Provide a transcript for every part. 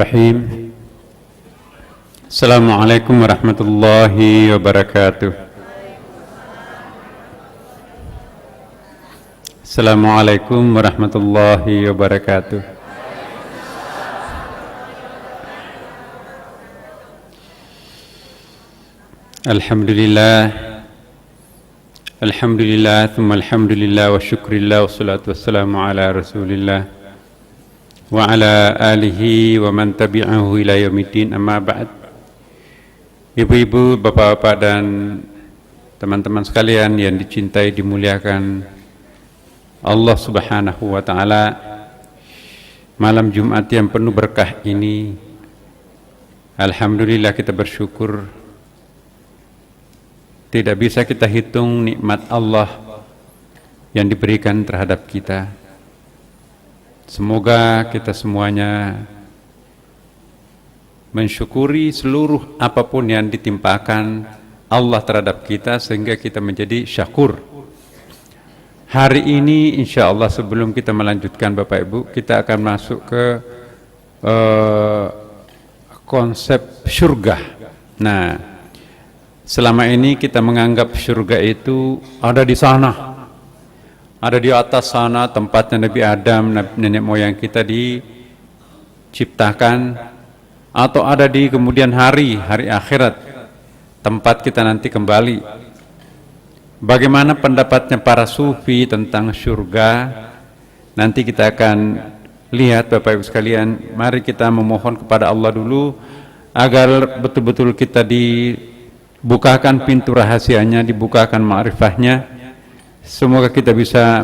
Bismillahirrahmanirrahim. Assalamualaikum warahmatullahi wabarakatuh. Assalamualaikum warahmatullahi wabarakatuh. Alhamdulillah. Alhamdulillah, thumma alhamdulillah wa syukrillah wa salatu wassalamu ala rasulillah wa ala alihi wa man tabi'ahu ila yaumiddin, amma ba'd. Ibu-ibu, bapak-bapak dan teman-teman sekalian yang dicintai, dimuliakan Allah Subhanahu wa ta'ala, malam Jumat yang penuh berkah ini, alhamdulillah kita bersyukur. Tidak bisa kita hitung nikmat Allah yang diberikan terhadap kita. Semoga kita semuanya mensyukuri seluruh apapun yang ditimpakan Allah terhadap kita sehingga kita menjadi syakur. Hari ini insya Allah, sebelum kita melanjutkan Bapak Ibu, kita akan masuk ke konsep surga. Nah, selama ini kita menganggap surga itu ada di sana, ada di atas sana, tempatnya Nabi Adam, nenek moyang kita diciptakan, atau ada di kemudian hari akhirat, tempat kita nanti kembali. Bagaimana pendapatnya para sufi tentang surga? Nanti kita akan lihat Bapak Ibu sekalian. Mari kita memohon kepada Allah dulu agar betul-betul kita dibukakan pintu rahasianya, dibukakan ma'rifahnya. Semoga kita bisa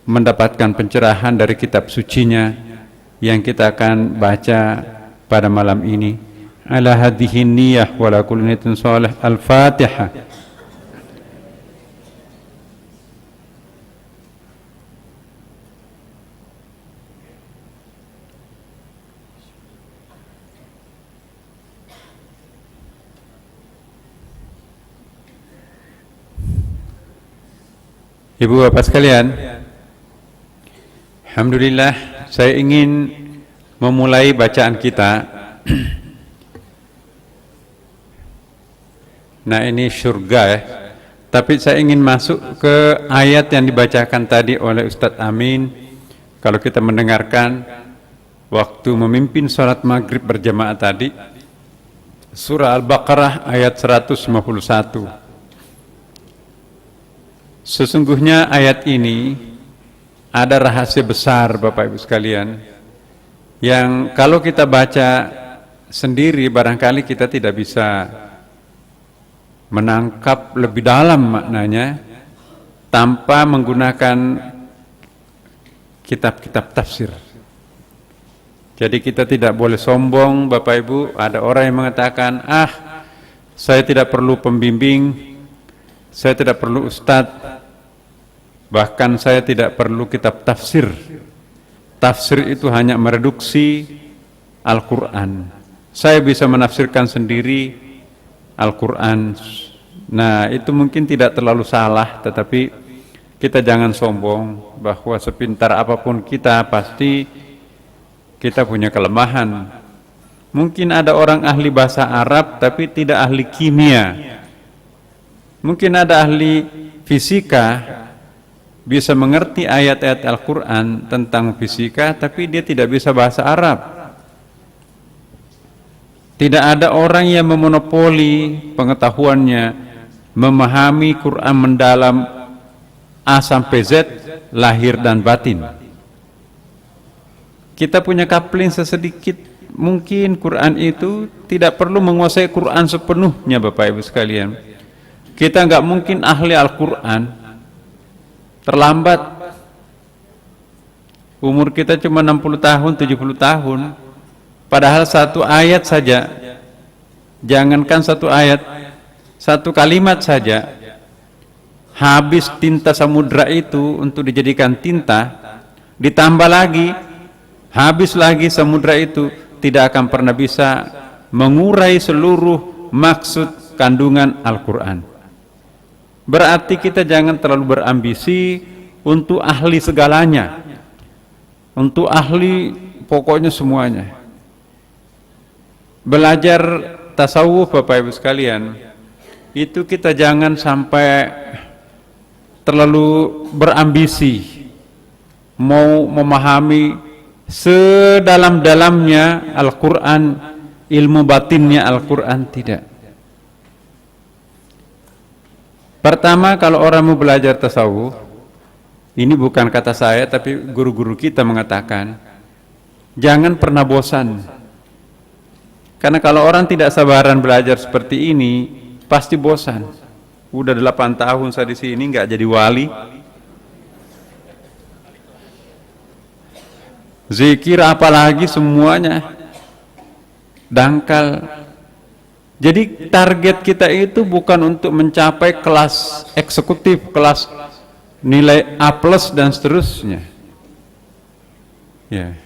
mendapatkan pencerahan dari kitab sucinya yang kita akan baca pada malam ini. Ala hadhihi niyah wa la kulli niyatin shalih. Al-Fatihah. Ibu bapak sekalian, alhamdulillah, saya ingin memulai bacaan kita. Nah, ini surga ya. Tapi saya ingin masuk ke ayat yang dibacakan tadi oleh Ustadz Amin. Kalau kita mendengarkan waktu memimpin sholat maghrib berjamaah tadi, surah Al-Baqarah ayat 151. Sesungguhnya ayat ini ada rahasia besar Bapak Ibu sekalian, yang kalau kita baca sendiri barangkali kita tidak bisa menangkap lebih dalam maknanya tanpa menggunakan kitab-kitab tafsir. Jadi kita tidak boleh sombong Bapak Ibu. Ada orang yang mengatakan, saya tidak perlu pembimbing, saya tidak perlu ustadz, bahkan saya tidak perlu kitab tafsir. Tafsir itu hanya mereduksi Al-Quran. Saya bisa menafsirkan sendiri Al-Quran. Nah, itu mungkin tidak terlalu salah, tetapi kita jangan sombong bahwa sepintar apapun kita, pasti kita punya kelemahan. Mungkin ada orang ahli bahasa Arab tapi tidak ahli kimia. Mungkin ada ahli fisika, bisa mengerti ayat-ayat Al-Quran tentang fisika, tapi dia tidak bisa bahasa Arab. Tidak ada orang yang memonopoli pengetahuannya, memahami Quran mendalam A sampai Z, lahir dan batin. Kita punya kapling sesedikit, mungkin Quran itu tidak perlu menguasai Quran sepenuhnya Bapak Ibu sekalian. Kita nggak mungkin ahli Al-Quran, terlambat. Umur kita cuma 60 tahun, 70 tahun. Padahal satu ayat saja, jangankan satu ayat, satu kalimat saja, habis tinta samudra itu untuk dijadikan tinta, ditambah lagi, habis lagi samudra itu, tidak akan pernah bisa mengurai seluruh maksud kandungan Al-Quran. Berarti kita jangan terlalu berambisi untuk ahli segalanya, untuk ahli pokoknya semuanya. belajar tasawuf Bapak Ibu sekalian, itu kita jangan sampai terlalu berambisi mau memahami sedalam-dalamnya Al-Quran, ilmu batinnya Al-Quran, tidak. Pertama, kalau orang mau belajar tasawuf, ini bukan kata saya tapi guru-guru kita mengatakan, jangan pernah bosan. Karena kalau orang tidak sabaran belajar seperti ini, pasti bosan. Udah 8 tahun saya di sini nggak jadi wali. Zikir apalagi semuanya dangkal. Jadi target kita itu bukan untuk mencapai kelas eksekutif, kelas nilai A+ dan seterusnya. Ya.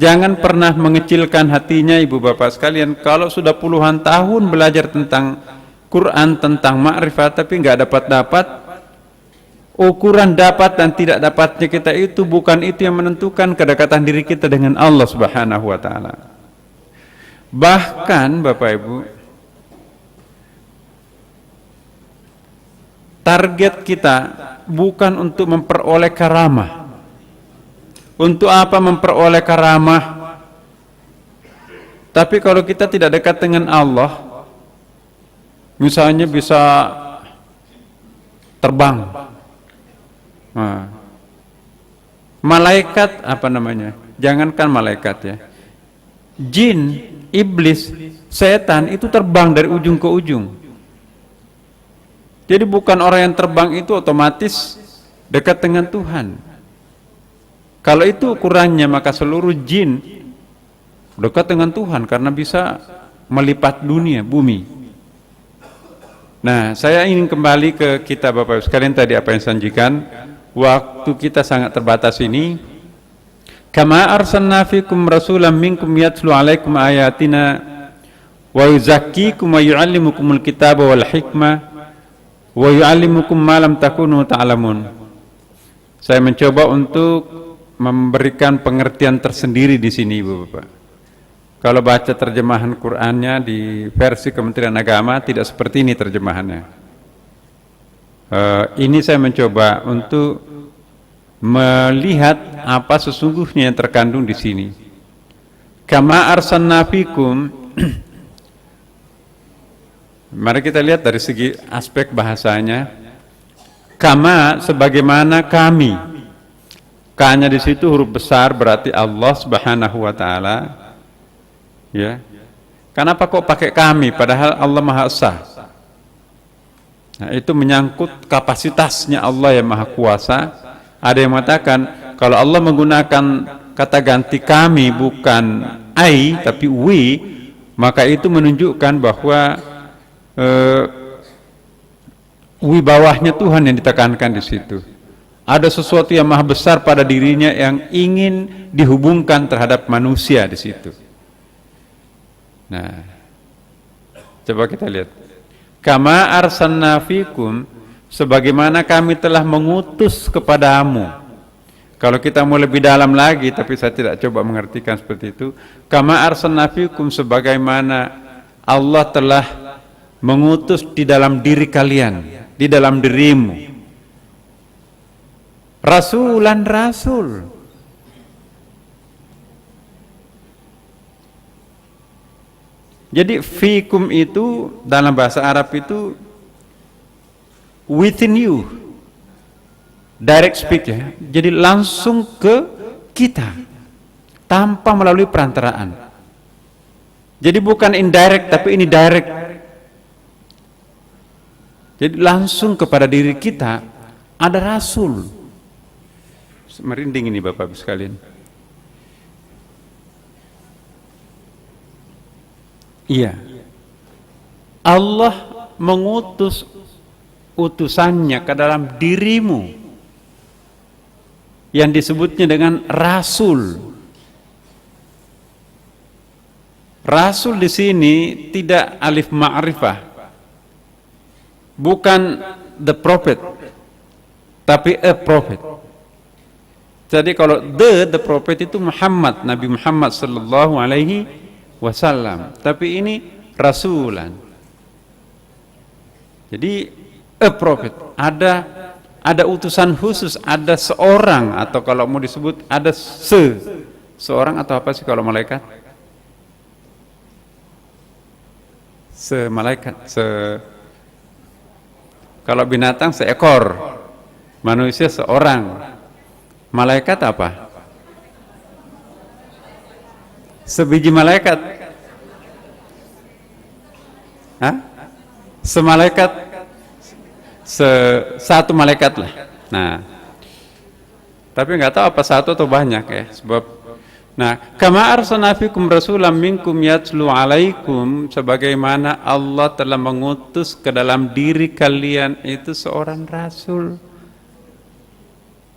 Jangan pernah mengecilkan hatinya ibu bapak sekalian. Kalau sudah puluhan tahun belajar tentang Quran, tentang ma'rifat, tapi nggak dapat-dapat, ukuran dapat dan tidak dapatnya kita itu bukan itu yang menentukan kedekatan diri kita dengan Allah Subhanahu wa Ta'ala. Bahkan Bapak Ibu, target kita bukan untuk memperoleh karamah. Untuk apa memperoleh karamah? Tapi kalau kita tidak dekat dengan Allah, misalnya bisa terbang, malaikat apa namanya? Jangankan malaikat ya, jin, iblis, setan itu terbang dari ujung ke ujung. Jadi bukan orang yang terbang itu otomatis dekat dengan Tuhan. Kalau itu ukurannya, maka seluruh jin dekat dengan Tuhan karena bisa melipat dunia, bumi. Nah, saya ingin kembali ke kita Bapak Ibu sekalian tadi apa yang sajikan. Waktu kita sangat terbatas ini. Kama arsalna fikum rasulan minkum yatlu alaikum ayatina wa yuzakkikum wa yu'allimukumul kitaba wal hikmah wa yu'allimukum ma lam takunu ta'lamun. Saya mencoba untuk memberikan pengertian tersendiri di sini Ibu Bapak. Kalau baca terjemahan Qur'annya di versi Kementerian Agama tidak seperti ini terjemahannya. Ini saya mencoba untuk melihat apa sesungguhnya yang terkandung di sini. Kama arsalna fikum. Mari kita lihat dari segi aspek bahasanya. Kama sebagaimana kami. K-nya di situ huruf besar berarti Allah Subhanahu wa Ta'ala. Ya. Kenapa kok pakai kami padahal Allah Maha Esa? Nah, itu menyangkut kapasitasnya Allah yang Maha Kuasa. Ada yang mengatakan kalau Allah menggunakan kata ganti kami bukan I tapi we, maka itu menunjukkan bahwa wibawahnya Tuhan yang ditekankan di situ. Ada sesuatu yang maha besar pada dirinya yang ingin dihubungkan terhadap manusia di situ. Nah, coba kita lihat. Kama arsalna fikum, sebagaimana kami telah mengutus kepadamu. Kalau kita mau lebih dalam lagi, tapi saya tidak coba mengertikan seperti itu. Kama arsalna fikum, sebagaimana Allah telah mengutus di dalam diri kalian, di dalam dirimu. Rasulan rasul. Jadi fikum itu dalam bahasa Arab itu within you, direct speech ya. Jadi langsung ke kita tanpa melalui perantaraan. Jadi bukan indirect tapi ini direct. Jadi langsung kepada diri kita ada rasul. Merinding ini Bapak Ibu sekalian. Iya. Allah mengutus utusannya ke dalam dirimu yang disebutnya dengan rasul. Rasul di sini tidak alif ma'rifah. Bukan the prophet, tapi a prophet. Jadi kalau the prophet itu Muhammad, Nabi Muhammad sallallahu alaihi wasallam, tapi ini rasulan. Jadi a prophet, ada utusan khusus, ada seorang, atau kalau mau disebut ada seorang, atau apa sih kalau malaikat? Malaikat, kalau binatang seekor, manusia seorang, malaikat apa? Sebiji malaikat. Hah? Semalaikat, satu malaikat lah. Nah, tapi nggak tahu apa satu atau banyak ya, sebab kama arsalna fikum rasulam minkum yatlu alaikum, sebagaimana Allah telah mengutus ke dalam diri kalian itu seorang rasul,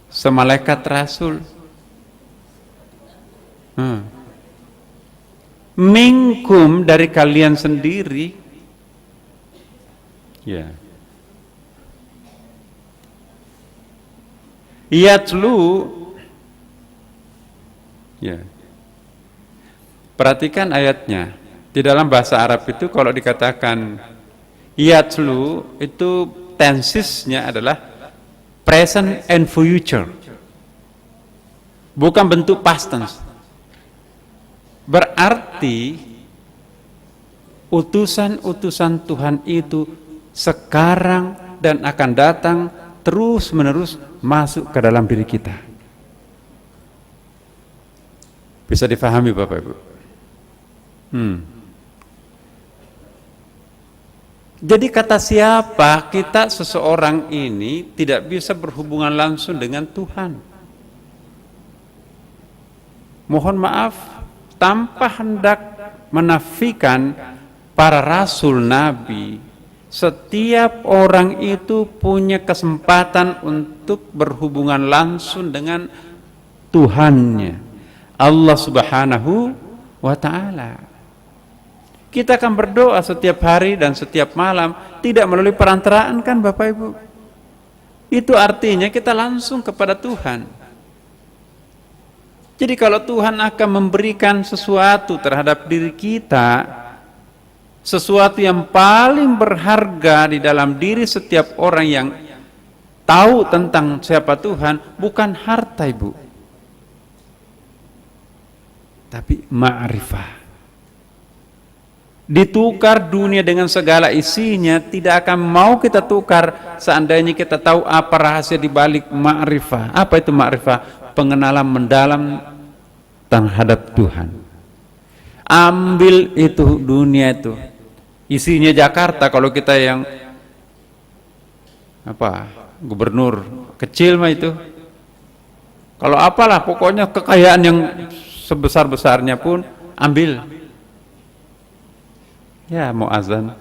semalaikat rasul. Minkum, dari kalian sendiri. Ya. Yatlu, ya. Perhatikan ayatnya. Di dalam bahasa Arab itu kalau dikatakan yatlu, itu tensesnya adalah present and future. Bukan bentuk past tense. Berarti utusan-utusan Tuhan itu sekarang dan akan datang terus menerus masuk ke dalam diri kita. Bisa difahami Bapak Ibu? Jadi kata siapa kita, seseorang ini tidak bisa berhubungan langsung dengan Tuhan. Mohon maaf, tanpa hendak menafikan para rasul nabi, setiap orang itu punya kesempatan untuk berhubungan langsung dengan Tuhannya, Allah Subhanahu wa ta'ala. Kita akan berdoa setiap hari dan setiap malam, tidak melalui perantaraan kan Bapak Ibu? Itu artinya kita langsung kepada Tuhan. Jadi kalau Tuhan akan memberikan sesuatu terhadap diri kita, sesuatu yang paling berharga di dalam diri setiap orang yang tahu tentang siapa Tuhan, bukan harta Ibu, tapi ma'rifah. Ditukar dunia dengan segala isinya, tidak akan mau kita tukar seandainya kita tahu apa rahasia di balik ma'rifah. Apa itu ma'rifah? Pengenalan mendalam terhadap Tuhan. Ambil itu dunia itu, isinya Jakarta, kalau kita yang gubernur kecil mah itu, kalau apalah pokoknya kekayaan yang sebesar-besarnya pun ambil. Ya, mau azan.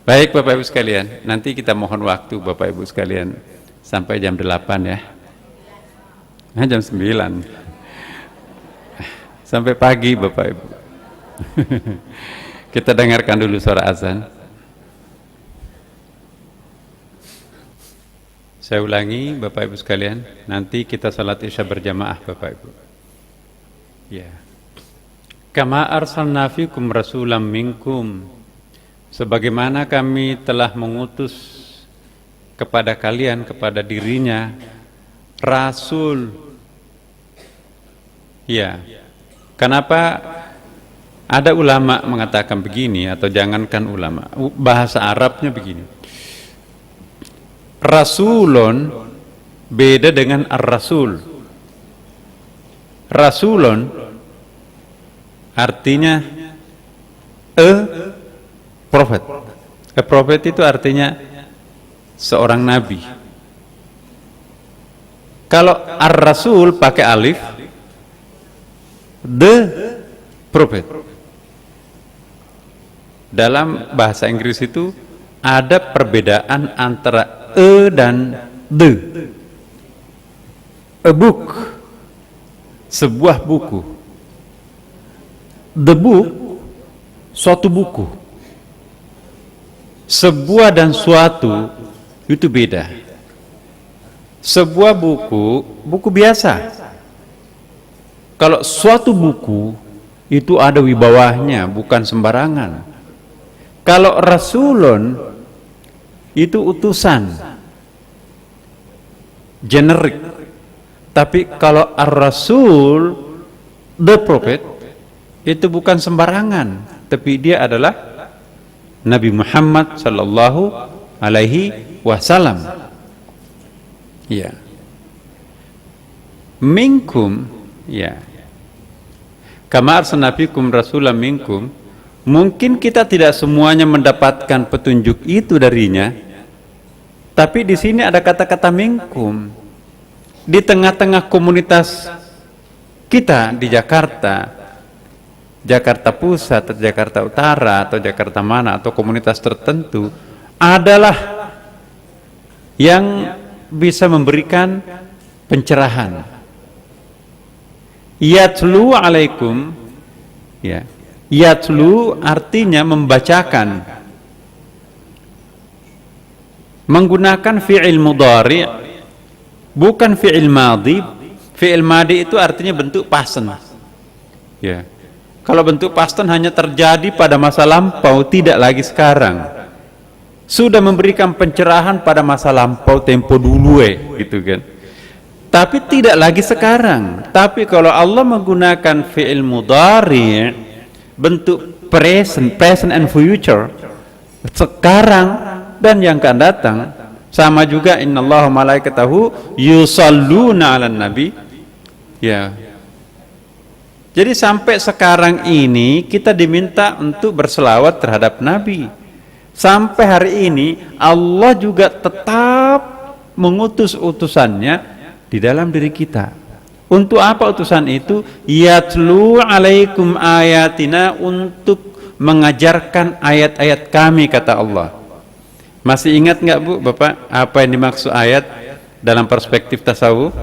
Baik Bapak Ibu sekalian, nanti kita mohon waktu Bapak Ibu sekalian sampai jam 8 ya. Jam 9. Sampai pagi Bapak Ibu. Kita dengarkan dulu suara azan. Saya ulangi Bapak Ibu sekalian, nanti kita salat Isya berjamaah Bapak Ibu. Ya. Kama arsalna fikum rasulam minkum, sebagaimana kami telah mengutus kepada kalian, kepada dirinya rasul. Ya. Kenapa ada ulama mengatakan begini, atau jangankan ulama, bahasa Arabnya begini. Rasulun beda dengan ar-rasul. Rasulun artinya prophet. Prophet itu artinya seorang nabi. Kalau ar-rasul pakai alif, the prophet. Dalam bahasa Inggris itu ada perbedaan antara dan the. A book, sebuah buku. The book, suatu buku. Sebuah dan suatu itu beda. Sebuah buku, buku biasa. Kalau suatu buku itu ada wibawahnya, bukan sembarangan. Kalau rasulun itu utusan, generik. Tapi kalau ar-rasul, the prophet, itu bukan sembarangan, tapi dia adalah Nabi Muhammad sallallahu alaihi wasallam. Ya. Minkum, ya. Kama arsalna fikum rasulan minkum. Mungkin kita tidak semuanya mendapatkan petunjuk itu darinya, tapi di sini ada kata-kata minkum. Di tengah-tengah komunitas kita di Jakarta, Jakarta Pusat atau Jakarta Utara atau Jakarta mana atau komunitas tertentu, adalah yang bisa memberikan pencerahan. Yatlu alaikum, ya. Yatlu artinya membacakan, menggunakan fi'il mudhari', bukan fi'il madhi. Fi'il madhi itu artinya bentuk pasen. Ya. Kalau bentuk pasen hanya terjadi pada masa lampau, tidak lagi sekarang. Sudah memberikan pencerahan pada masa lampau, tempo dulu gitu kan. Tapi tidak lagi sekarang. Tapi kalau Allah menggunakan fi'il mudhari', bentuk present and future, sekarang dan yang akan datang, sama juga innallaha malaikatahu yusalluna 'alan nabi. Ya. Jadi sampai sekarang ini kita diminta untuk berselawat terhadap Nabi. Sampai hari ini Allah juga tetap mengutus utusannya di dalam diri kita. Untuk apa utusan itu? Yatlu alaikum ayatina, untuk mengajarkan ayat-ayat kami, kata Allah. Masih ingat nggak Bu, Bapak, apa yang dimaksud ayat dalam perspektif tasawuf?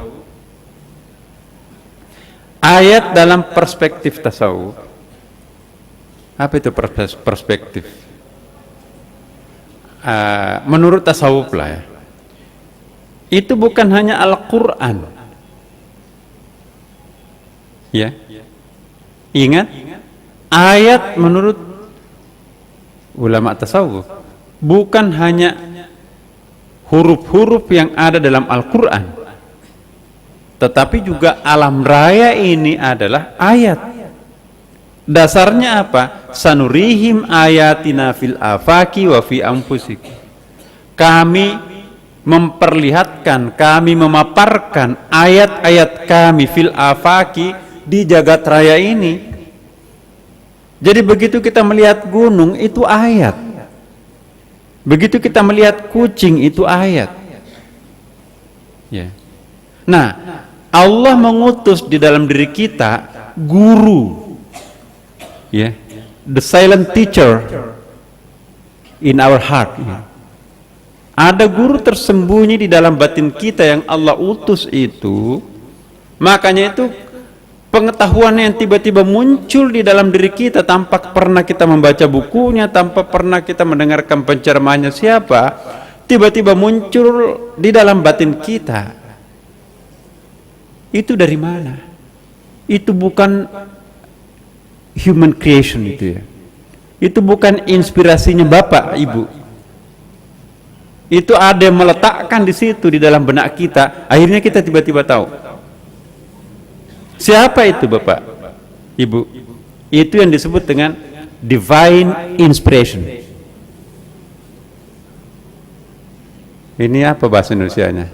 Ayat dalam perspektif tasawuf, apa itu perspektif? Menurut tasawuf lah ya, itu bukan hanya Al-Quran. Ya, ingat, ayat menurut ulama tasawuf bukan hanya huruf-huruf yang ada dalam Al-Quran, tetapi juga alam raya ini adalah ayat. Dasarnya apa? Sanurihim ayatina fil afaki wa fi anfusikum. Kami memperlihatkan, kami memaparkan ayat-ayat kami fil afaki, di jagat raya ini. Jadi begitu kita melihat gunung, itu ayat. Begitu kita melihat kucing, itu ayat. Ya. Nah, Allah mengutus di dalam diri kita guru, ya, the silent teacher in our heart. Ya. Ada guru tersembunyi di dalam batin kita yang Allah utus itu. Makanya itu pengetahuan yang tiba-tiba muncul di dalam diri kita tanpa pernah kita membaca bukunya, tanpa pernah kita mendengarkan penceramahannya siapa, tiba-tiba muncul di dalam batin kita. Itu dari mana? Itu bukan human creation itu ya. Itu bukan inspirasinya Bapak, Ibu. Itu ada yang meletakkan di situ di dalam benak kita, akhirnya kita tiba-tiba tahu. Siapa itu Bapak, Ibu? Itu yang disebut dengan divine inspiration. Ini apa bahasa Indonesianya?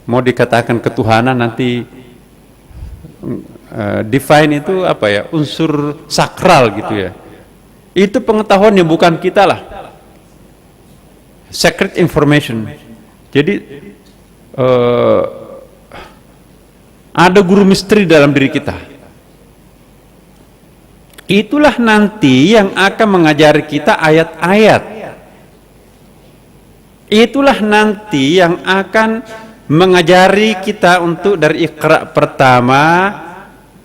Mau dikatakan ketuhanan nanti, divine itu apa ya? Unsur sakral gitu ya. Itu pengetahuan yang bukan kita lah. Secret information. Jadi ada guru misteri dalam diri kita. Itulah nanti yang akan mengajari kita ayat-ayat. Itulah nanti yang akan mengajari kita untuk dari Iqra pertama,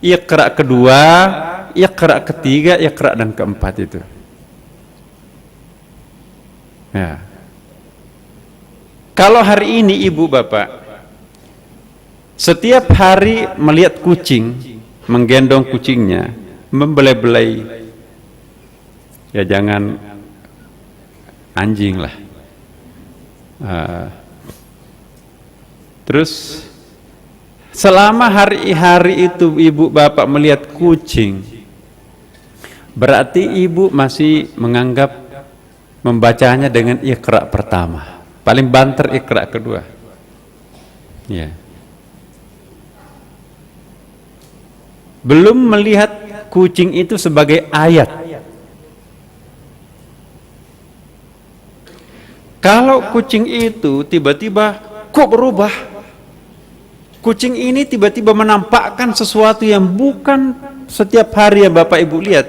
Iqra kedua, Iqra ketiga, Iqra dan keempat itu. Ya. Kalau hari ini Ibu Bapak Setiap hari melihat kucing, menggendong kucingnya, membelai-belai. Ya jangan anjing lah. Terus selama hari-hari itu ibu bapak melihat kucing, berarti ibu masih menganggap membacanya dengan Iqra pertama, paling banter Iqra kedua. Ya. Belum melihat kucing itu sebagai ayat. Kalau kucing itu tiba-tiba kok berubah, kucing ini tiba-tiba menampakkan sesuatu yang bukan setiap hari yang Bapak Ibu lihat.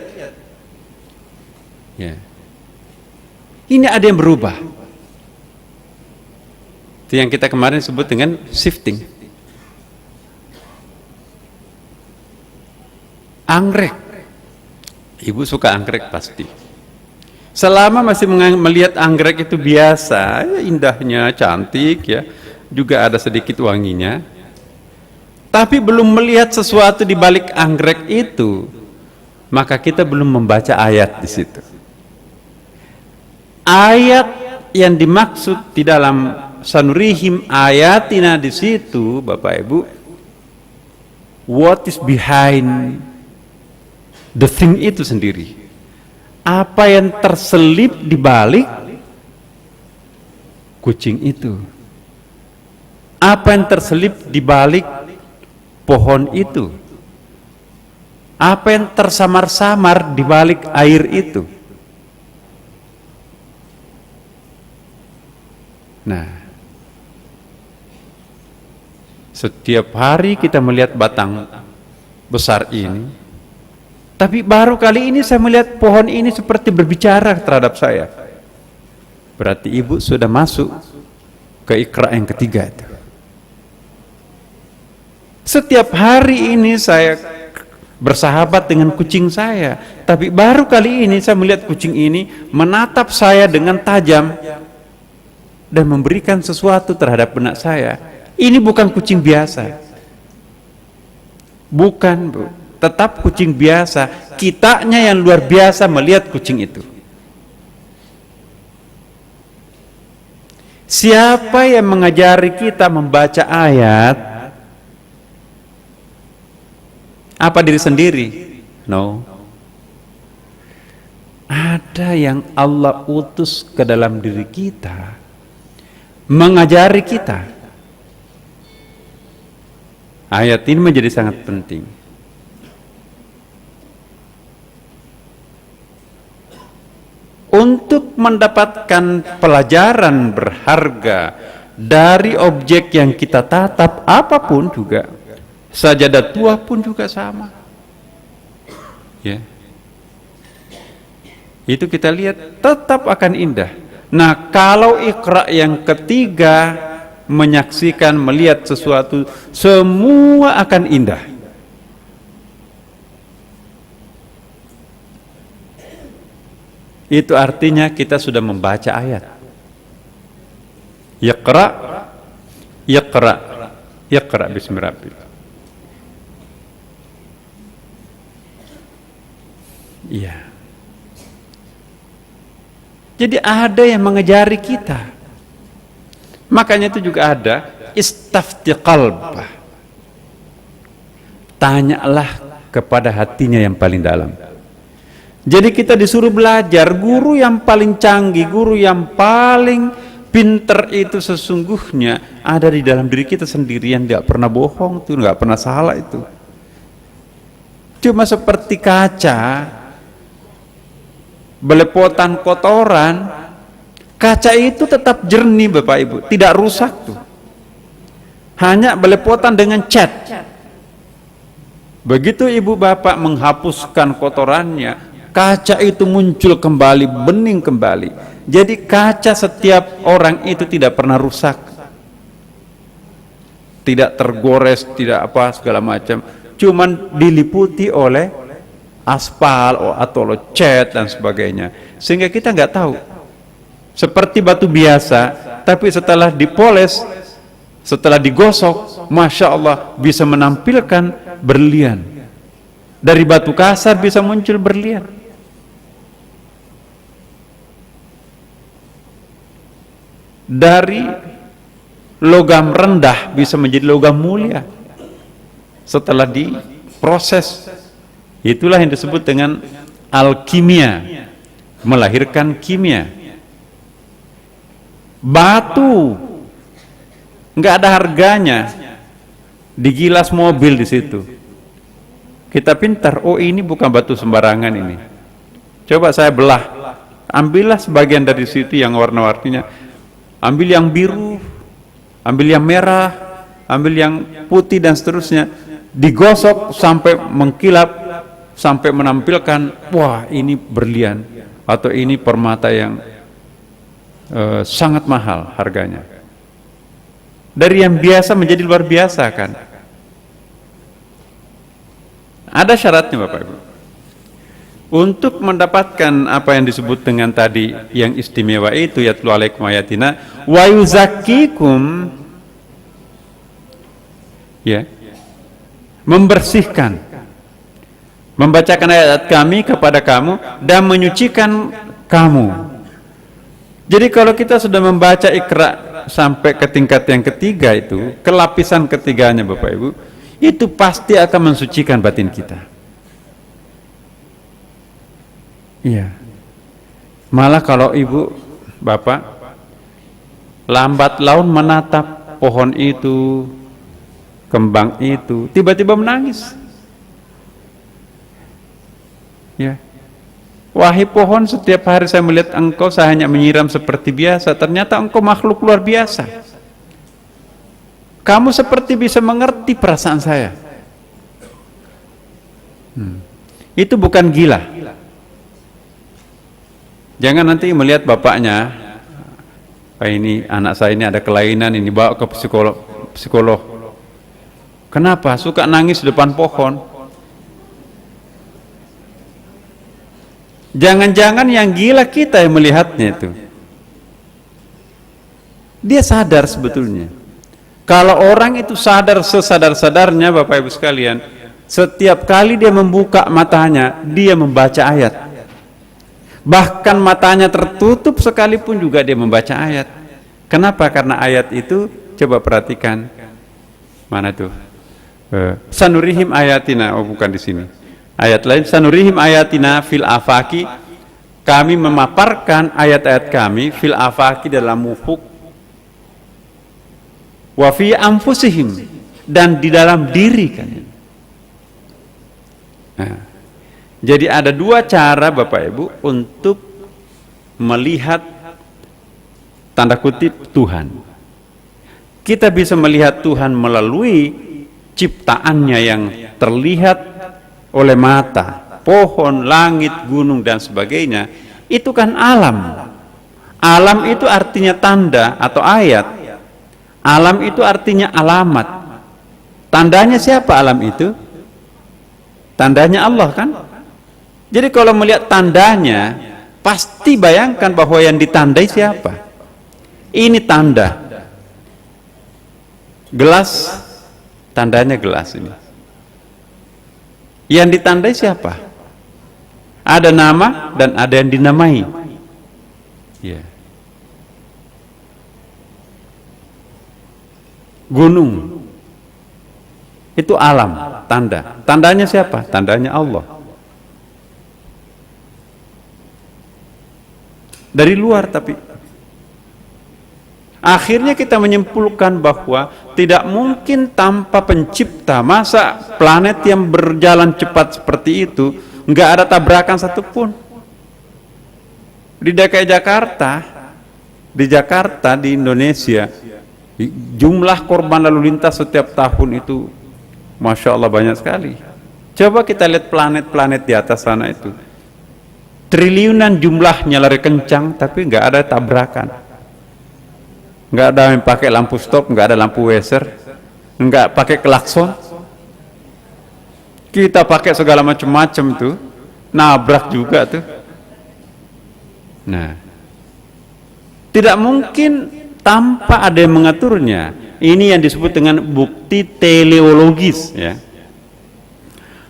Ya. Ini ada yang berubah. Itu yang kita kemarin sebut dengan shifting. Anggrek. Ibu suka anggrek pasti. Selama masih melihat anggrek itu biasa, ya indahnya, cantik ya, juga ada sedikit wanginya. Tapi belum melihat sesuatu di balik anggrek itu, maka kita belum membaca ayat di situ. Ayat yang dimaksud di dalam sanurihim ayatina di situ, Bapak Ibu, what is behind the thing itu sendiri. Apa yang terselip di balik kucing itu? Apa yang terselip di balik pohon itu? Apa yang tersamar-samar di balik air itu? Nah, setiap hari kita melihat batang besar ini, tapi baru kali ini saya melihat pohon ini seperti berbicara terhadap saya. Berarti ibu sudah masuk ke Iqra yang ketiga itu. Setiap hari ini saya bersahabat dengan kucing saya, tapi baru kali ini saya melihat kucing ini menatap saya dengan tajam dan memberikan sesuatu terhadap benak saya. Ini bukan kucing biasa. Bukan, Bu. Tetap kucing biasa, kitanya yang luar biasa melihat kucing itu. Siapa yang mengajari kita membaca ayat? Apa diri sendiri? No. Ada yang Allah utus ke dalam diri kita, mengajari kita. Ayat ini menjadi sangat penting. Untuk mendapatkan pelajaran berharga dari objek yang kita tatap, apapun juga, sajadah tua pun juga sama. Ya. Itu kita lihat tetap akan indah. Nah, kalau Iqra yang ketiga menyaksikan, melihat sesuatu, semua akan indah. Itu artinya kita sudah membaca ayat. Iqra, Iqra, Iqra bismi rabbik. Iya. Jadi ada yang mengajari kita. Makanya itu juga ada istafti qalbah. Tanyalah kepada hatinya yang paling dalam. Jadi kita disuruh belajar, guru yang paling canggih, guru yang paling pinter itu sesungguhnya ada di dalam diri kita sendiri, yang tidak pernah bohong tuh, nggak pernah salah itu. Cuma seperti kaca, belepotan kotoran, kaca itu tetap jernih Bapak Ibu, tidak rusak tuh. Hanya belepotan dengan cat. Begitu ibu bapak menghapuskan kotorannya, kaca itu muncul kembali, bening kembali. Jadi kaca setiap orang itu tidak pernah rusak, tidak tergores, tidak apa segala macam, cuman diliputi oleh aspal atau cat dan sebagainya, sehingga kita nggak tahu. Seperti batu biasa, tapi setelah dipoles Setelah digosok, Masya Allah bisa menampilkan berlian. Dari batu kasar bisa muncul berlian. Dari logam rendah bisa menjadi logam mulia. Setelah diproses. Itulah yang disebut dengan alkimia, melahirkan kimia. Batu nggak ada harganya, digilas mobil di situ. Kita pintar, oh ini bukan batu sembarangan ini. Coba saya belah, ambillah sebagian dari situ yang warna-warninya, ambil yang biru, ambil yang merah, ambil yang putih dan seterusnya, digosok sampai mengkilap, sampai menampilkan, wah ini berlian atau ini permata yang sangat mahal harganya. Dari yang biasa menjadi luar biasa kan. Ada syaratnya Bapak Ibu. Untuk mendapatkan apa yang disebut dengan tadi yang istimewa itu, yatlu alaikum ayatina wa yuzakkikum, ya, membersihkan, membacakan ayat kami kepada kamu dan menyucikan kamu. Jadi kalau kita sudah membaca Iqra sampai ke tingkat yang ketiga itu, ke lapisan ketiganya Bapak Ibu, itu pasti akan mensucikan batin kita. Iya. Malah kalau ibu, bapak, lambat laun menatap pohon itu, kembang itu, tiba-tiba menangis. Ya. Wahai pohon, setiap hari saya melihat engkau, saya hanya menyiram seperti biasa. Ternyata engkau makhluk luar biasa. Kamu seperti bisa mengerti perasaan saya. Itu bukan gila. Jangan nanti melihat bapaknya, ini anak saya ini ada kelainan, ini bawa ke psikolog. Kenapa? Suka nangis depan pohon. Jangan-jangan yang gila kita yang melihatnya itu. Dia sadar sebetulnya. Kalau orang itu sadar sesadar-sadarnya Bapak Ibu sekalian, setiap kali dia membuka matanya, dia membaca ayat. Bahkan matanya tertutup sekalipun juga dia membaca ayat. Kenapa? Karena ayat itu, coba perhatikan. Mana tuh? Sanurihim ayatina, oh bukan di sini. Ayat lain, sanurihim ayatina fil afaki, kami memaparkan ayat-ayat kami fil afaki dalam ufuk, wa fi anfusihim, dan di dalam diri kalian. Nah, jadi ada dua cara Bapak Ibu untuk melihat tanda kutip Tuhan. Kita bisa melihat Tuhan melalui ciptaannya yang terlihat oleh mata, pohon, langit, gunung dan sebagainya. Itu kan alam. Alam itu artinya tanda atau ayat. Alam itu artinya alamat. Tandanya siapa alam itu? Tandanya Allah kan? Jadi kalau melihat tandanya, pasti bayangkan bahwa yang ditandai siapa? Ini tanda. Gelas, tandanya gelas ini. Yang ditandai siapa? Ada nama dan ada yang dinamai. Ya. Gunung itu alam, tanda. Tandanya siapa? Tandanya Allah. Dari luar tapi akhirnya kita menyimpulkan bahwa tidak mungkin tanpa pencipta. Masa planet yang berjalan cepat seperti itu nggak ada tabrakan satupun? Di DKI Jakarta, di Indonesia, jumlah korban lalu lintas setiap tahun itu, Masya Allah banyak sekali. Coba kita lihat planet-planet di atas sana itu, triliunan jumlahnya lari kencang, tapi nggak ada tabrakan. Nggak ada yang pakai lampu stop, nggak ada lampu waser, nggak pakai klakson. Kita pakai segala macam-macam tuh, nabrak juga tuh. Nah, tidak mungkin tanpa ada yang mengaturnya. Ini yang disebut dengan bukti teleologis, ya.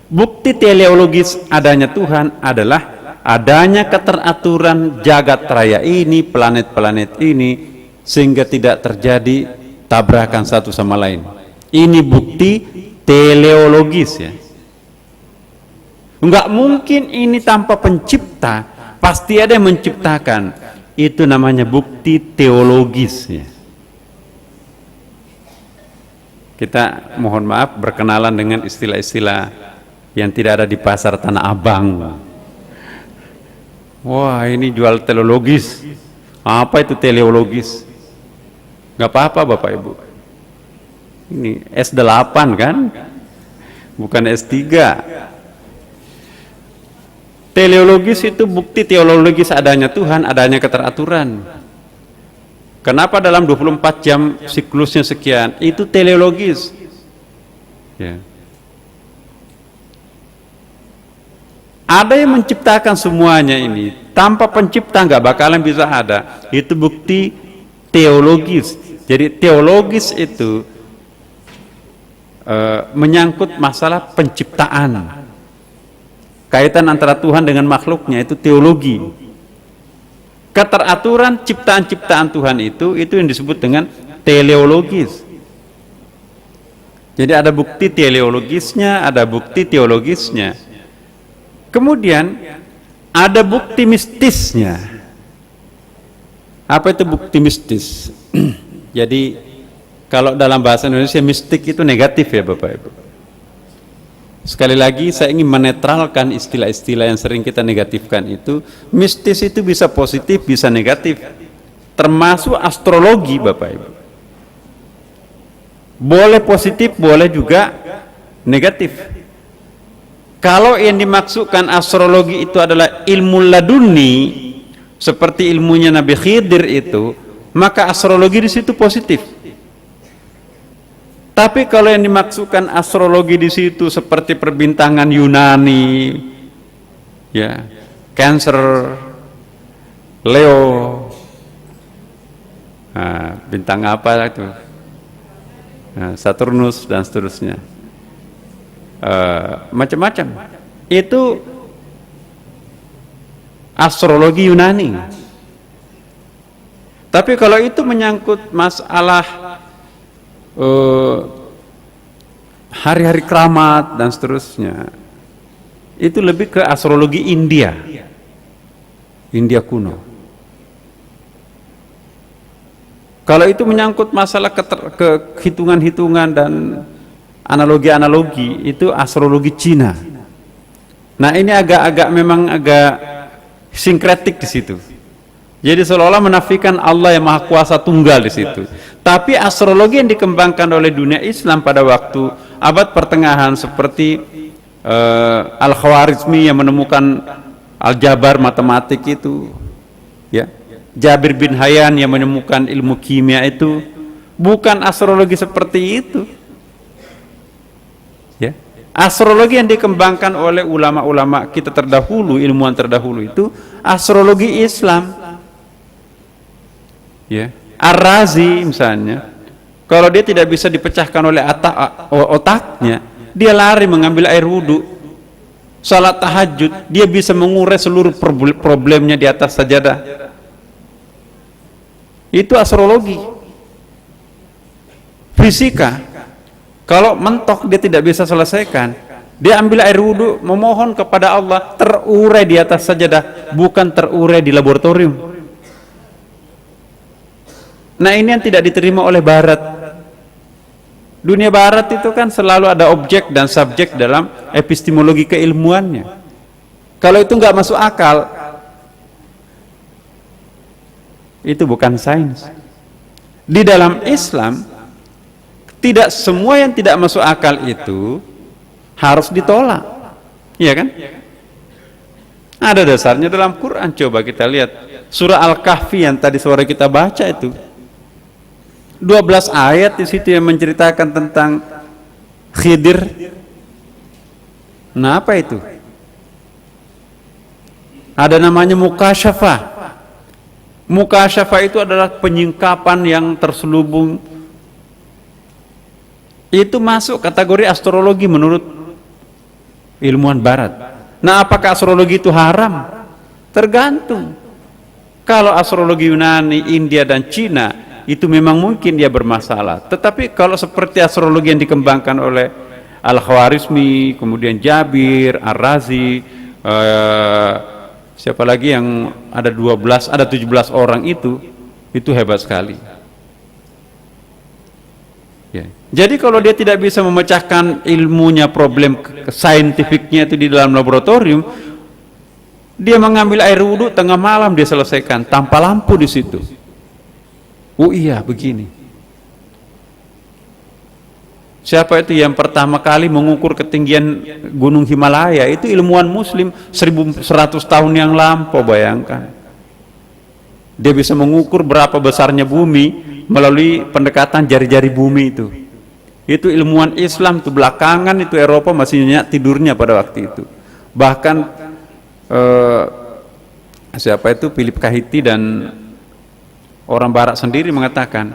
Bukti teleologis adanya Tuhan adalah adanya keteraturan jagat raya ini, planet-planet ini, sehingga tidak terjadi tabrakan satu sama lain. Ini bukti teleologis, ya. Enggak mungkin ini tanpa pencipta, pasti ada yang menciptakan. Itu namanya bukti teologis, ya. Kita mohon maaf berkenalan dengan istilah-istilah yang tidak ada di pasar Tanah Abang. Wah, ini jual teleologis. Apa itu teleologis? Enggak apa-apa Bapak Ibu. Ini S8 kan? Bukan S3. Teleologis itu bukti teologis adanya Tuhan, adanya keteraturan. Kenapa dalam 24 jam siklusnya sekian? Itu teleologis. Ya. Ada yang menciptakan semuanya ini. Tanpa pencipta nggak bakalan bisa ada. Itu bukti teologis. Jadi teologis itu menyangkut masalah penciptaan. Kaitan antara Tuhan dengan makhluknya itu teologi. Keteraturan ciptaan-ciptaan Tuhan itu yang disebut dengan teleologis. Jadi ada bukti teleologisnya, ada bukti teologisnya. Kemudian ada bukti mistisnya. Apa itu bukti mistis? Jadi kalau dalam bahasa Indonesia mistik itu negatif ya Bapak Ibu. Sekali lagi saya ingin menetralkan istilah-istilah yang sering kita negatifkan itu. Mistis itu bisa positif, bisa negatif. Termasuk astrologi Bapak Ibu. Boleh positif, boleh juga negatif. Kalau yang dimaksudkan astrologi itu adalah ilmu laduni, seperti ilmunya Nabi Khidir itu, maka astrologi di situ positif. Tapi kalau yang dimaksudkan astrologi di situ seperti perbintangan Yunani, ya, Cancer, Leo, nah, bintang apa itu, nah, Saturnus dan seterusnya, macam-macam. Itu astrologi Yunani. Tapi kalau itu menyangkut masalah hari-hari keramat dan seterusnya, itu lebih ke astrologi India kuno. Kalau itu menyangkut masalah hitungan-hitungan dan analogi-analogi, itu astrologi Cina. Nah ini memang agak sinkretik di situ. Jadi seolah-olah menafikan Allah yang Maha Kuasa Tunggal di situ. Tapi astrologi yang dikembangkan oleh dunia Islam pada waktu abad pertengahan seperti Al-Khwarizmi yang menemukan aljabar matematik itu, ya. Jabir bin Hayyan yang menemukan ilmu kimia itu, bukan astrologi seperti itu. Ya. Astrologi yang dikembangkan oleh ulama-ulama kita terdahulu, ilmuwan terdahulu itu astrologi Islam. Ya, Ar-Razi misalnya, kalau dia tidak bisa dipecahkan oleh otaknya, dia lari mengambil air wudhu, salat tahajud, dia bisa mengurai seluruh problemnya di atas sajadah. Itu astrologi. Fisika, kalau mentok dia tidak bisa selesaikan, dia ambil air wudhu, memohon kepada Allah, terurai di atas sajadah, bukan terurai di laboratorium. Nah ini yang tidak diterima oleh Barat. Dunia Barat itu kan selalu ada objek dan subjek dalam epistemologi keilmuannya. Kalau itu nggak masuk akal, itu bukan sains. Di dalam Islam, tidak semua yang tidak masuk akal itu harus ditolak, iya kan? Ada dasarnya dalam Quran. Coba kita lihat surah Al-Kahfi yang tadi sore kita baca itu. 12 ayat di situ yang menceritakan tentang Khidir. Nah, apa itu? Ada namanya mukasyafah. Mukasyafah itu adalah penyingkapan yang terselubung Itu masuk kategori astrologi menurut ilmuwan barat. Nah, apakah astrologi itu haram? Tergantung. Kalau astrologi Yunani, India dan Cina itu memang mungkin dia bermasalah. Tetapi kalau seperti astrologi yang dikembangkan oleh Al-Khwarizmi, kemudian Jabir, Ar-Razi, siapa lagi yang ada 12, ada 17 orang itu hebat sekali. Ya. Jadi kalau dia tidak bisa memecahkan ilmunya, problem saintifiknya itu di dalam laboratorium, dia mengambil air wudhu tengah malam dia selesaikan tanpa lampu di situ. Oh iya begini. Siapa itu yang pertama kali mengukur ketinggian Gunung Himalaya? Itu ilmuwan Muslim 1100 tahun yang lampau, bayangkan. Dia bisa mengukur berapa besarnya bumi melalui pendekatan jari-jari bumi itu. Itu ilmuwan Islam tuh, belakangan itu Eropa masih nyenyak tidurnya pada waktu itu. Bahkan siapa itu Philip Kahiti dan orang barat sendiri mengatakan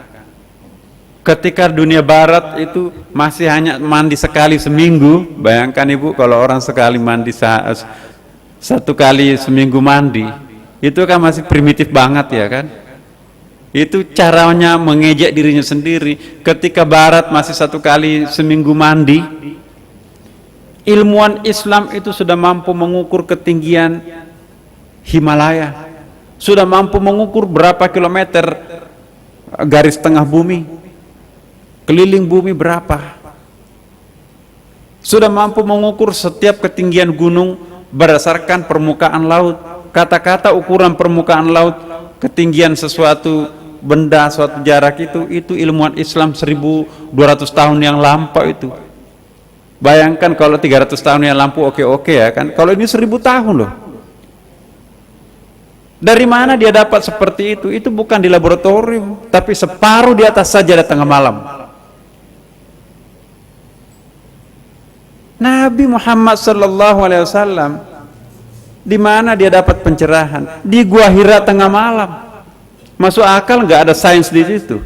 ketika dunia barat itu masih hanya mandi sekali seminggu. Bayangkan ibu, kalau orang sekali mandi satu kali seminggu mandi, itu kan masih primitif banget ya kan. Itu caranya mengejek dirinya sendiri. Ketika barat masih satu kali seminggu mandi, ilmuwan Islam itu sudah mampu mengukur ketinggian Himalaya, sudah mampu mengukur berapa kilometer garis tengah bumi, keliling bumi berapa, sudah mampu mengukur setiap ketinggian gunung berdasarkan permukaan laut. Kata-kata ukuran permukaan laut, ketinggian sesuatu benda, suatu jarak itu ilmuwan Islam 1200 tahun yang lampau itu. Bayangkan kalau 300 tahun yang lampu oke ya kan. Kalau ini 1000 tahun loh. Dari mana dia dapat seperti itu? Itu bukan di laboratorium, tapi separuh di atas saja di tengah malam. Nabi Muhammad sallallahu alaihi wasallam di mana dia dapat pencerahan? Di Gua Hira tengah malam. Masuk akal nggak ada sains di situ?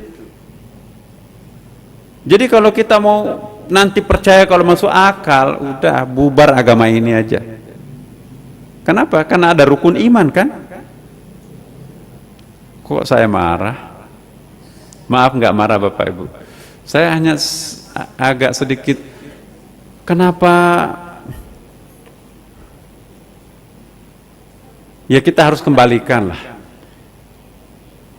Jadi kalau kita mau nanti percaya kalau masuk akal, udah bubar agama ini aja. Kenapa? Karena ada rukun iman kan? Kok saya marah? Maaf nggak marah Bapak Ibu. Saya hanya agak sedikit. Kenapa? Ya kita harus kembalikan lah.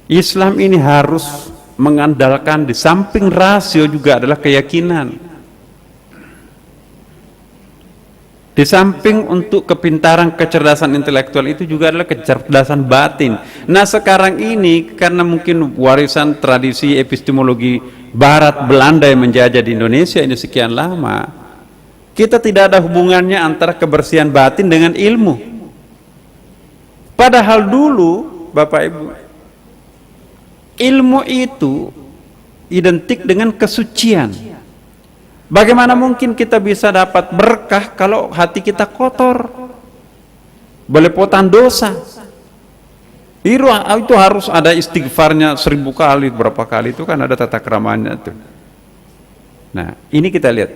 Islam ini harus mengandalkan di samping rasio juga adalah keyakinan. Di samping untuk kepintaran, kecerdasan intelektual itu juga adalah kecerdasan batin. Nah sekarang ini karena mungkin warisan tradisi epistemologi Barat Belanda yang menjajah di Indonesia ini sekian lama, kita tidak ada hubungannya antara kebersihan batin dengan ilmu. Padahal dulu Bapak Ibu, ilmu itu identik dengan kesucian. Bagaimana mungkin kita bisa dapat berkah kalau hati kita kotor, belepotan dosa? Itu harus ada istighfarnya 1000 kali, berapa kali itu kan ada tata keramanya tuh. Nah ini kita lihat.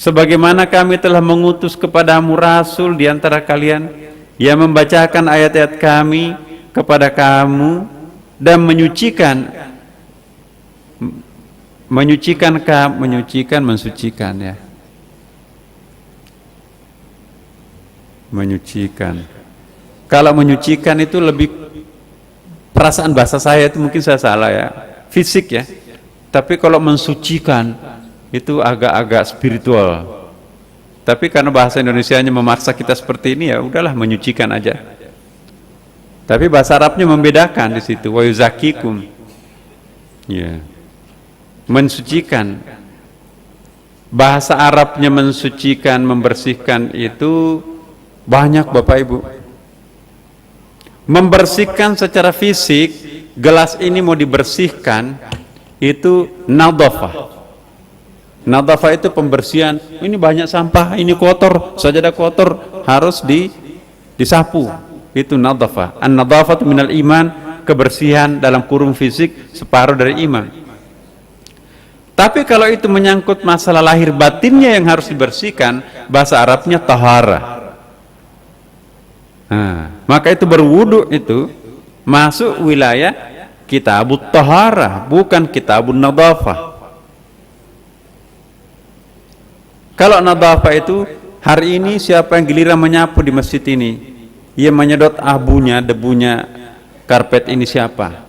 Sebagaimana kami telah mengutus kepadamu Rasul di antara kalian yang membacakan ayat-ayat kami kepada kamu dan mensucikan, ya. Menyucikan. Kalau menyucikan itu lebih perasaan bahasa saya itu mungkin saya salah ya, fisik ya. Tapi kalau mensucikan itu agak-agak spiritual. Tapi karena bahasa Indonesianya memaksa kita seperti ini ya udahlah menyucikan aja. Tapi bahasa Arabnya membedakan di situ, wa yuzakikum. Ya. Mensucikan. Bahasa Arabnya mensucikan, membersihkan itu banyak Bapak Ibu. Membersihkan secara fisik, gelas ini mau dibersihkan itu nadhafah. Nadhafah itu pembersihan. Ini banyak sampah, ini kotor, sajadah kotor, harus disapu. Itu nadhafah. An-nadhafatu minal iman, kebersihan dalam kurung fisik separuh dari iman. Tapi kalau itu menyangkut masalah lahir batinnya yang harus dibersihkan, bahasa Arabnya tahara. Maka itu berwudu itu masuk wilayah kitabut tahara, bukan kitabun nadafah. Kalau nadafah itu, hari ini siapa yang giliran menyapu di masjid ini? Ia menyedot abunya, debunya karpet ini siapa?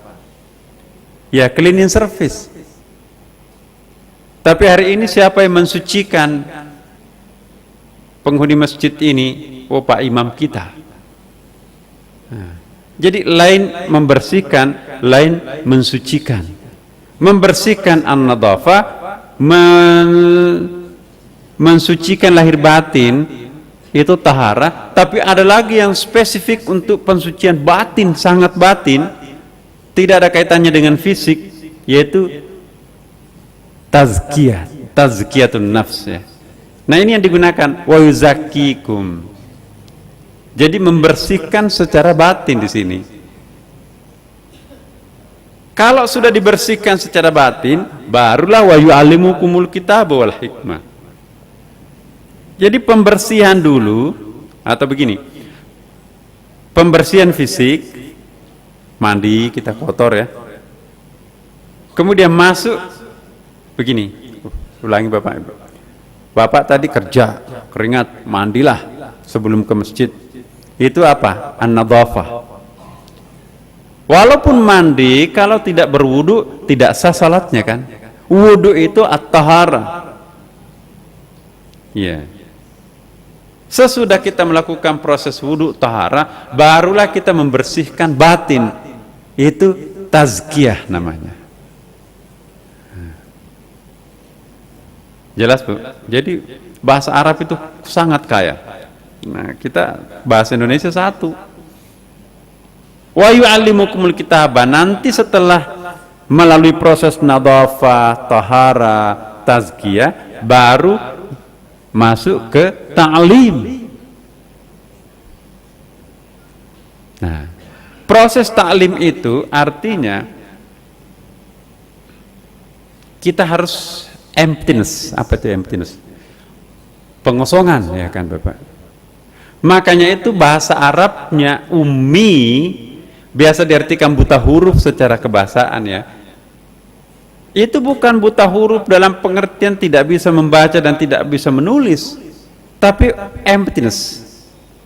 Ya, cleaning service. Tapi hari ini siapa yang mensucikan penghuni masjid ini? Oh, Pak Imam kita. Jadi lain membersihkan, lain mensucikan. Membersihkan an-nadhafah, mensucikan lahir batin itu tahara. Tapi ada lagi yang spesifik untuk pensucian batin, sangat batin, tidak ada kaitannya dengan fisik, yaitu tazkiyah, tazkiyatun nafs ya. Nah, ini yang digunakan wa yuzakkikum. Jadi membersihkan secara batin di sini. Kalau sudah dibersihkan secara batin, barulah wa yu'allimukumul kitab wal hikmah. Jadi pembersihan dulu, atau begini, pembersihan fisik, mandi, kita kotor ya, kemudian masuk begini, ulangi Bapak Ibu. Bapak tadi kerja, keringat, mandilah sebelum ke masjid. Itu apa? An-nadhafah. Walaupun mandi, kalau tidak berwudu, tidak sah salatnya kan? Wudu itu at-tahara. Ya. Sesudah kita melakukan proses wudu tahara, barulah kita membersihkan batin. Itu tazkiyah namanya. Jelas Bu? Jadi bahasa Arab itu sangat kaya. Nah, kita bahasa Indonesia satu. Wa yu'allimukumul kitaba. Nanti setelah melalui proses nadhafah, tahara, tazkiyah, baru masuk ke ta'lim. Nah, proses ta'lim itu artinya kita harus emptiness. Apa itu emptiness? Pengosongan ya kan Bapak. Makanya itu bahasa Arabnya ummi biasa diartikan buta huruf secara kebahasaan ya. Itu bukan buta huruf dalam pengertian tidak bisa membaca dan tidak bisa menulis, tapi emptiness,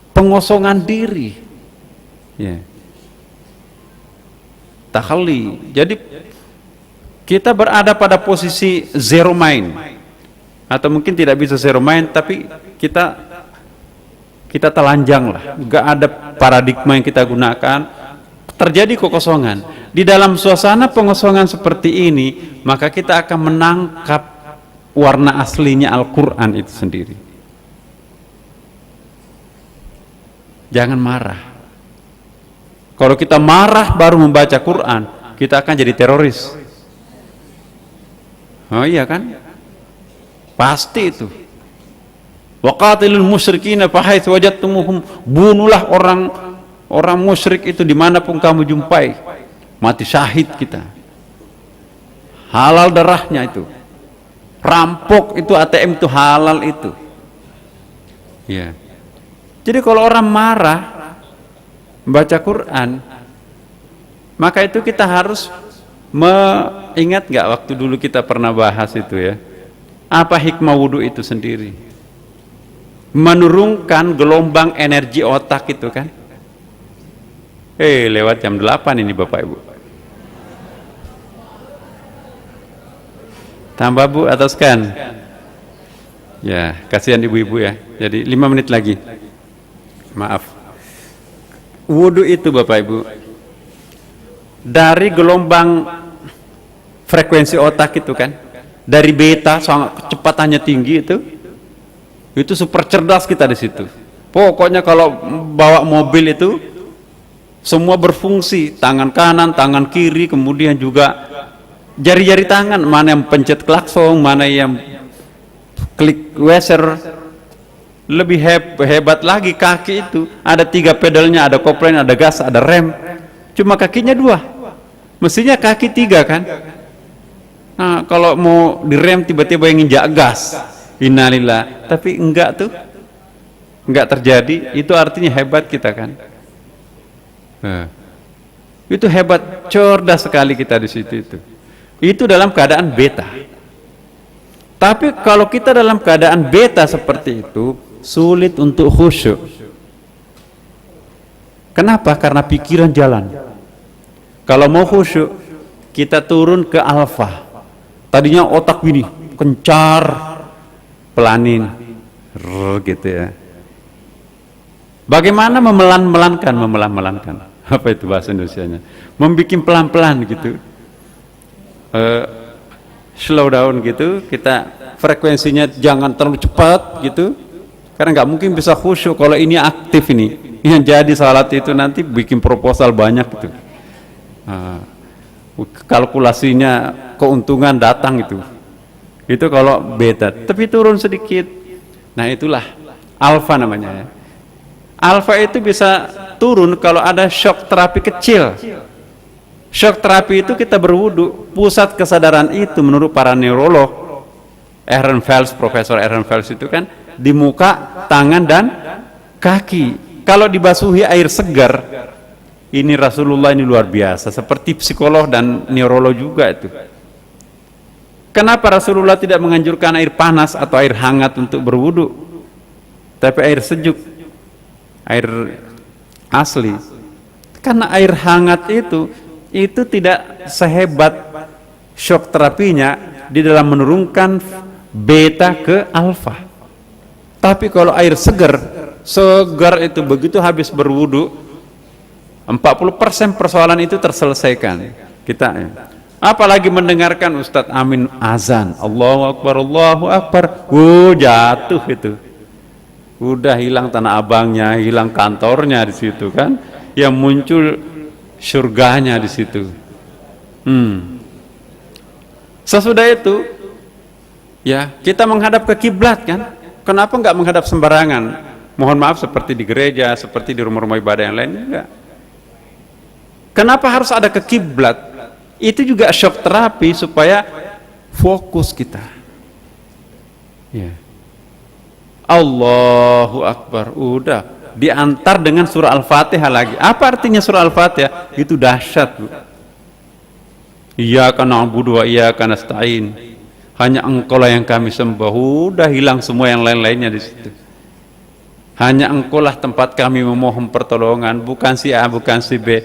pengosongan diri ya. Tahalli. Jadi kita berada pada posisi zero mind, atau mungkin tidak bisa zero mind, tapi kita telanjang lah, nggak ada paradigma yang kita gunakan, terjadi kekosongan. Di dalam suasana pengosongan seperti ini, maka kita akan menangkap warna aslinya Al-Quran itu sendiri. Jangan marah. Kalau kita marah baru membaca Quran, kita akan jadi teroris. Oh iya kan? Pasti itu. Waqatilul musyrikina fahaitsu wajadtumuhum, bunuhlah orang musyrik itu dimanapun kamu jumpai. Mati syahid kita. Halal darahnya itu. Rampok itu ATM itu halal itu. Ya. Jadi kalau orang marah membaca Quran, maka itu kita harus ingat nggak waktu dulu kita pernah bahas itu ya, apa hikmah wudhu itu sendiri? Menurunkan gelombang energi otak itu kan. Lewat jam 8 ini Bapak Ibu. Tambah Bu, ataskan. Ya, kasihan ibu-ibu ya. Jadi 5 menit lagi. Maaf. Wudhu itu Bapak Ibu, dari gelombang frekuensi otak itu kan, dari beta sangat kecepatannya tinggi itu super cerdas kita di situ. Pokoknya kalau bawa mobil itu semua berfungsi, tangan kanan, tangan kiri, kemudian juga jari-jari tangan, mana yang pencet klakson, mana yang klik washer. Lebih hebat lagi kaki itu, ada 3 pedalnya, ada kopling, ada gas, ada rem, cuma kakinya 2, mestinya kaki 3 kan. Nah, kalau mau direm tiba-tiba yang nginjak gas, innalillah. Tapi enggak tuh, enggak terjadi. Itu artinya hebat kita kan. Nah, itu hebat, cerdas sekali kita di situ itu. Itu dalam keadaan beta. Tapi kalau kita dalam keadaan beta seperti itu, sulit untuk khusyuk. Kenapa? Karena pikiran jalan. Kalau mau khusyuk, kita turun ke alfa. Tadinya otak ini kencar, pelanin, gitu ya. Bagaimana memelan-melankan? Apa itu bahasa Indonesianya? Membikin pelan-pelan gitu, slow down gitu. Kita frekuensinya jangan terlalu cepat gitu, karena nggak mungkin bisa khusyuk kalau ini aktif ini. Yang jadi salat itu nanti bikin proposal banyak gitu. Kalkulasinya keuntungan datang itu kalau beta. Tapi turun sedikit, nah itulah alfa namanya ya. Alfa itu bisa turun kalau ada shock terapi kecil. Shock terapi itu kita berwudu, pusat kesadaran itu menurut para neurolog Ehrenfels, Profesor Ehrenfels itu kan di muka, tangan dan kaki. Kalau dibasuhi air segar, ini Rasulullah ini luar biasa, seperti psikolog dan neurolog juga itu. Kenapa Rasulullah tidak menganjurkan air panas atau air hangat untuk berwudu, tapi air sejuk, air asli? Karena air hangat itu tidak sehebat shock terapinya di dalam menurunkan beta ke alfa. Tapi kalau air segar itu begitu habis berwudu, 40% persoalan itu terselesaikan kita. Apalagi mendengarkan Ustadz Amin azan, Allahu Akbar, Allahu Akbar, jatuh itu. Udah hilang tanah abangnya, hilang kantornya di situ kan. Yang muncul surganya di situ. Sesudah itu, ya kita menghadap ke kiblat kan. Kenapa nggak menghadap sembarangan? Mohon maaf seperti di gereja, seperti di rumah-rumah ibadah yang lain, enggak. Kenapa harus ada ke kiblat? Itu juga shock terapi supaya fokus kita. Ya. Allahu Akbar, udah diantar dengan surah Al-Fatihah lagi. Apa artinya surah Al-Fatihah? Itu dahsyat, Bu. Iyyaka na'budu wa iyyaka nasta'in. Hanya Engkaulah yang kami sembah. Udah hilang semua yang lain-lainnya di situ. Hanya Engkaulah tempat kami memohon pertolongan, bukan si A, bukan si B.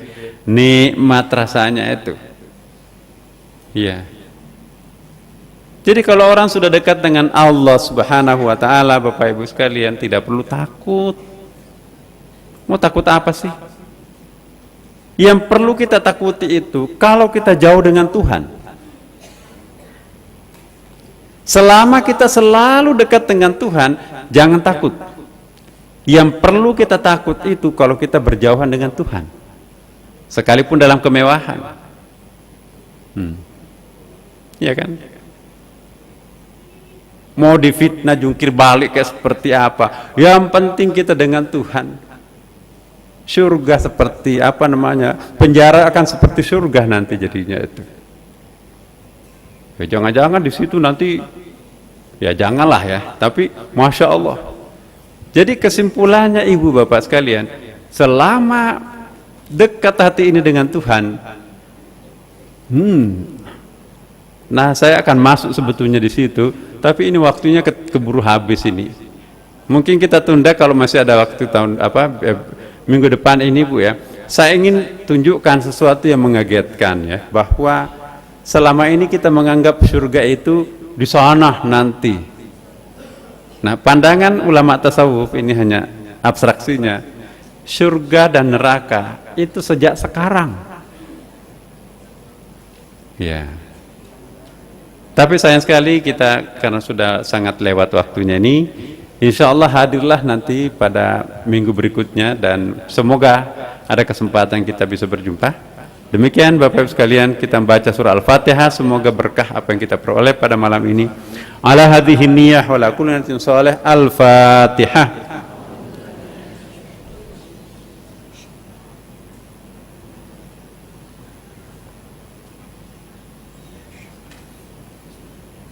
Nikmat rasanya itu. Iya. Jadi kalau orang sudah dekat dengan Allah Subhanahu wa taala, Bapak Ibu sekalian, tidak perlu takut. Mau takut apa sih? Yang perlu kita takuti itu kalau kita jauh dengan Tuhan. Selama kita selalu dekat dengan Tuhan, jangan takut. Yang perlu kita takut itu kalau kita berjauhan dengan Tuhan, sekalipun dalam kemewahan. Ya kan? Mau difitnah jungkir balik kayak seperti apa, yang penting kita dengan Tuhan. Surga seperti apa namanya, penjara akan seperti surga nanti jadinya itu. Ya jangan-jangan di situ nanti, ya janganlah ya, tapi Masya Allah. Jadi kesimpulannya ibu bapak sekalian, selama dekat hati ini dengan Tuhan, nah saya akan masuk sebetulnya di situ, tapi ini waktunya keburu habis ini. Mungkin kita tunda kalau masih ada waktu minggu depan ini Bu ya. Saya ingin tunjukkan sesuatu yang mengagetkan ya, bahwa selama ini kita menganggap surga itu di sana nanti. Nah, pandangan ulama tasawuf ini hanya abstraksinya. Surga dan neraka itu sejak sekarang. Ya. Tapi sayang sekali kita karena sudah sangat lewat waktunya ini. Insya Allah hadirlah nanti pada minggu berikutnya dan semoga ada kesempatan kita bisa berjumpa. Demikian Bapak Ibu sekalian, kita membaca surah Al-Fatihah, semoga berkah apa yang kita peroleh pada malam ini. Ala hadhihi niyyah wa la kulli niyatin shalih. Al-Fatihah.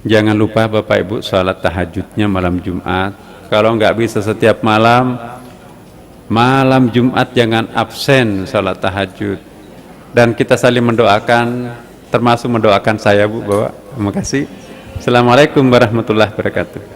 Jangan lupa Bapak Ibu salat tahajudnya malam Jumat. Kalau nggak bisa setiap malam, malam Jumat jangan absen salat tahajud. Dan kita saling mendoakan, termasuk mendoakan saya Bu, Bapak. Terima kasih. Assalamualaikum warahmatullahi wabarakatuh.